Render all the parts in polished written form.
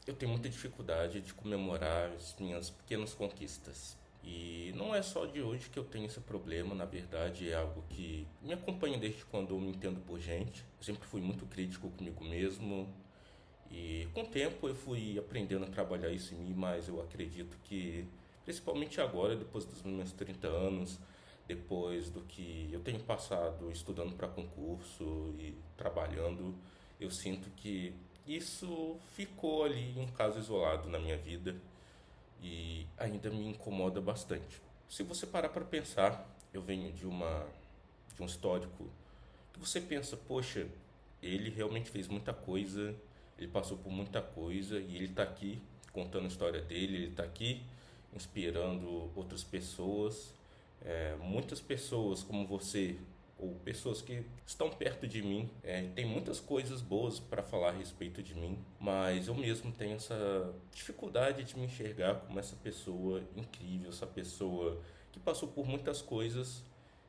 eu tenho muita dificuldade de comemorar as minhas pequenas conquistas. E não é só de hoje que eu tenho esse problema, na verdade é algo que me acompanha desde quando eu me entendo por gente. Eu sempre fui muito crítico comigo mesmo e com o tempo eu fui aprendendo a trabalhar isso em mim, mas eu acredito que, principalmente agora, depois dos meus 30 anos, depois do que eu tenho passado estudando para concurso e trabalhando, eu sinto que isso ficou ali um caso isolado na minha vida e ainda me incomoda bastante. Se você parar para pensar, eu venho de um histórico que você pensa, poxa, ele realmente fez muita coisa, ele passou por muita coisa e ele está aqui contando a história dele, ele está aqui inspirando outras pessoas, muitas pessoas como você ou pessoas que estão perto de mim, tem muitas coisas boas para falar a respeito de mim, mas eu mesmo tenho essa dificuldade de me enxergar como essa pessoa incrível, essa pessoa que passou por muitas coisas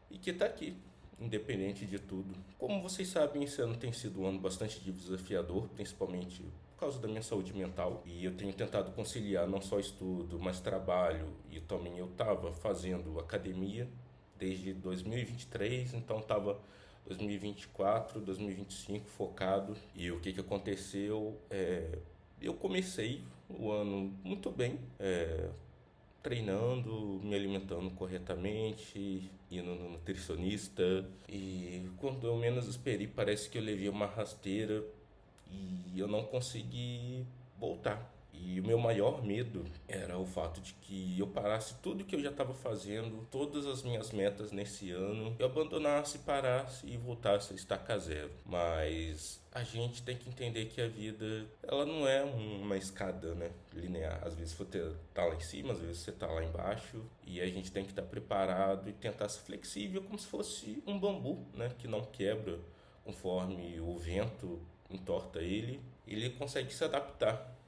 e que está aqui, independente de tudo. Como vocês sabem, esse ano tem sido um ano bastante desafiador, principalmente por causa da minha saúde mental. E eu tenho tentado conciliar não só estudo, mas trabalho. E também eu estava fazendo academia desde 2023, então estava 2024, 2025 focado. E o que aconteceu? Eu comecei o ano muito bem, treinando, me alimentando corretamente, indo no nutricionista. E quando eu menos esperei, parece que eu levei uma rasteira e eu não consegui voltar. E o meu maior medo era o fato de que eu parasse tudo que eu já estava fazendo, todas as minhas metas nesse ano, eu abandonasse, parasse e voltasse a estaca zero. Mas a gente tem que entender que a vida, ela não é uma escada, né, linear. Às vezes você tá lá em cima, às vezes você tá lá embaixo, e a gente tem que estar preparado e tentar ser flexível como se fosse um bambu, né, que não quebra conforme o vento entorta ele, ele consegue se adaptar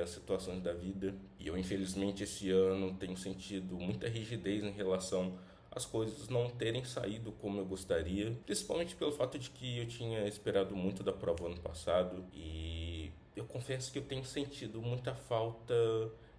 as situações da vida. E eu, infelizmente, esse ano tenho sentido muita rigidez em relação às coisas não terem saído como eu gostaria, principalmente pelo fato de que eu tinha esperado muito da prova ano passado e eu confesso que eu tenho sentido muita falta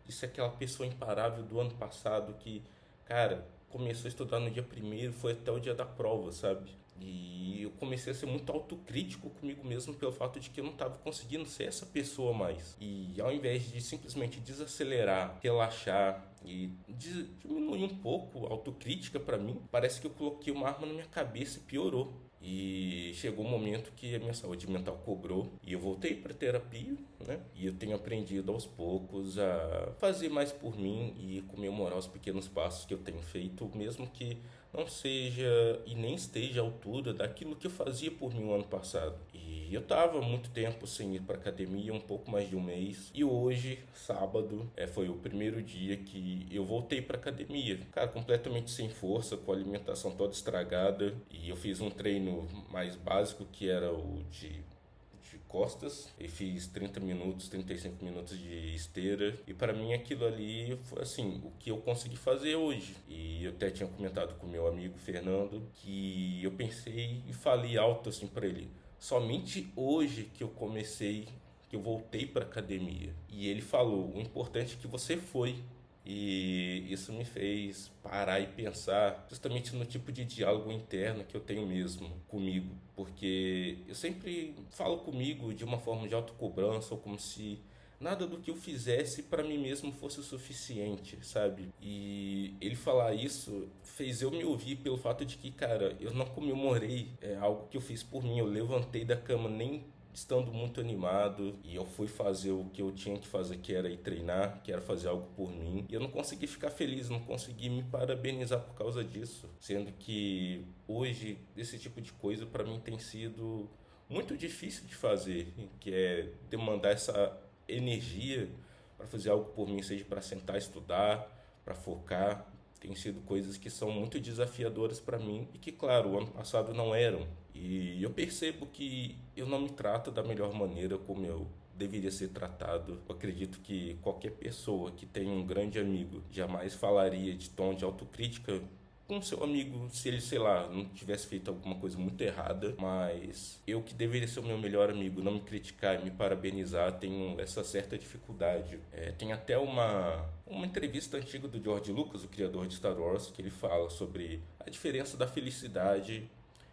de ser aquela pessoa imparável do ano passado que, cara, começou a estudar no dia primeiro, foi até o dia da prova, sabe? E eu comecei a ser muito autocrítico comigo mesmo pelo fato de que eu não estava conseguindo ser essa pessoa mais. E ao invés de simplesmente desacelerar, relaxar e diminuir um pouco a autocrítica para mim, parece que eu coloquei uma arma na minha cabeça e piorou. E chegou um momento que a minha saúde mental cobrou e eu voltei para terapia, né? E eu tenho aprendido aos poucos a fazer mais por mim e comemorar os pequenos passos que eu tenho feito, mesmo que não seja e nem esteja à altura daquilo que eu fazia por mim o ano passado. E eu estava muito tempo sem ir para academia, um pouco mais de um mês. E hoje, sábado, foi o primeiro dia que eu voltei para academia. Cara, completamente sem força, com a alimentação toda estragada. E eu fiz um treino mais básico, que era o de costas e fiz 30 minutos, 35 minutos de esteira e para mim aquilo ali foi assim, o que eu consegui fazer hoje. E eu até tinha comentado com meu amigo Fernando que eu pensei e falei alto assim para ele, somente hoje que eu comecei, que eu voltei para academia. E ele falou, o importante é que você foi. E isso me fez parar e pensar justamente no tipo de diálogo interno que eu tenho mesmo comigo, porque eu sempre falo comigo de uma forma de autocobrança ou como se nada do que eu fizesse para mim mesmo fosse o suficiente, sabe? E ele falar isso fez eu me ouvir pelo fato de que, cara, eu não comemorei algo que eu fiz por mim, eu levantei da cama nem estando muito animado e eu fui fazer o que eu tinha que fazer, que era ir treinar, que era fazer algo por mim, e eu não consegui ficar feliz, não consegui me parabenizar por causa disso, sendo que hoje esse tipo de coisa para mim tem sido muito difícil de fazer, que é demandar essa energia para fazer algo por mim, seja para sentar, estudar, para focar. Tem sido coisas que são muito desafiadoras para mim e que, claro, o ano passado não eram. E eu percebo que eu não me trato da melhor maneira como eu deveria ser tratado. Eu acredito que qualquer pessoa que tenha um grande amigo jamais falaria de tom de autocrítica com o seu amigo, se ele, sei lá, não tivesse feito alguma coisa muito errada, mas eu que deveria ser o meu melhor amigo, não me criticar e me parabenizar, tenho essa certa dificuldade. Tem até uma entrevista antiga do George Lucas, o criador de Star Wars, que ele fala sobre a diferença da felicidade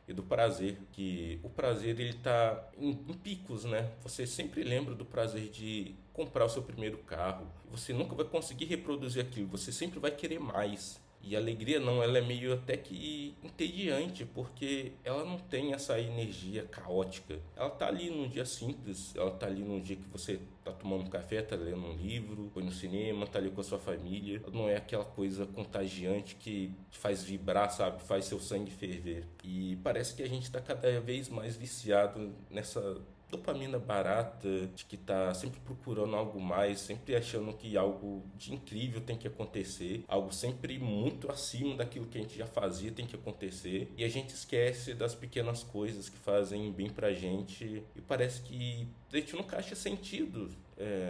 e do prazer, que o prazer ele tá em picos, né? Você sempre lembra do prazer de comprar o seu primeiro carro. Você nunca vai conseguir reproduzir aquilo, você sempre vai querer mais. E a alegria não, ela é meio até que entediante, porque ela não tem essa energia caótica. Ela tá ali num dia simples, ela tá ali num dia que você tá tomando um café, tá lendo um livro, foi no cinema, tá ali com a sua família. Não é aquela coisa contagiante que te faz vibrar, sabe? Faz seu sangue ferver. E parece que a gente tá cada vez mais viciado nessa dopamina barata, de que tá sempre procurando algo mais, sempre achando que algo de incrível tem que acontecer, algo sempre muito acima daquilo que a gente já fazia tem que acontecer, e a gente esquece das pequenas coisas que fazem bem pra gente, e parece que a gente nunca acha sentido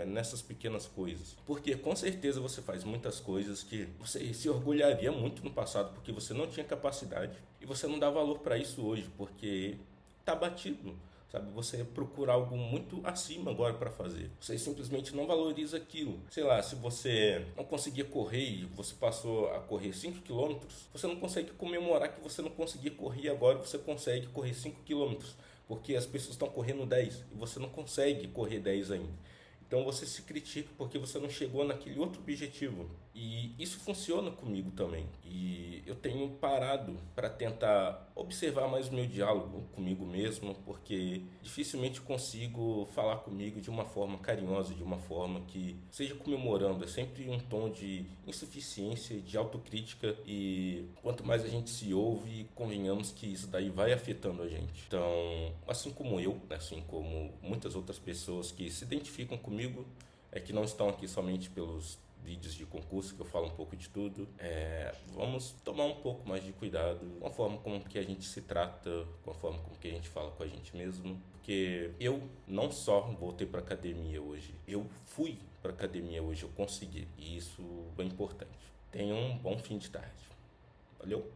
nessas pequenas coisas. Porque com certeza você faz muitas coisas que você se orgulharia muito no passado porque você não tinha capacidade, e você não dá valor pra isso hoje, porque tá batido. Sabe, você procura algo muito acima agora para fazer. Você simplesmente não valoriza aquilo. Sei lá, se você não conseguia correr e você passou a correr 5 quilômetros, você não consegue comemorar que você não conseguia correr e agora você consegue correr 5 quilômetros. Porque as pessoas estão correndo 10 e você não consegue correr 10 ainda. Então você se critica porque você não chegou naquele outro objetivo. E isso funciona comigo também. E eu tenho parado para tentar observar mais o meu diálogo comigo mesmo, porque dificilmente consigo falar comigo de uma forma carinhosa, de uma forma que seja comemorando. É sempre um tom de insuficiência, de autocrítica. E quanto mais a gente se ouve, convenhamos que isso daí vai afetando a gente. Então, assim como eu, assim como muitas outras pessoas que se identificam comigo, que não estão aqui somente pelos vídeos de concurso que eu falo um pouco de tudo, vamos tomar um pouco mais de cuidado com a forma como que a gente se trata, com a forma como que a gente fala com a gente mesmo, porque eu não só voltei para academia hoje, eu fui para academia hoje, eu consegui, e isso é importante. Tenha um bom fim de tarde. Valeu!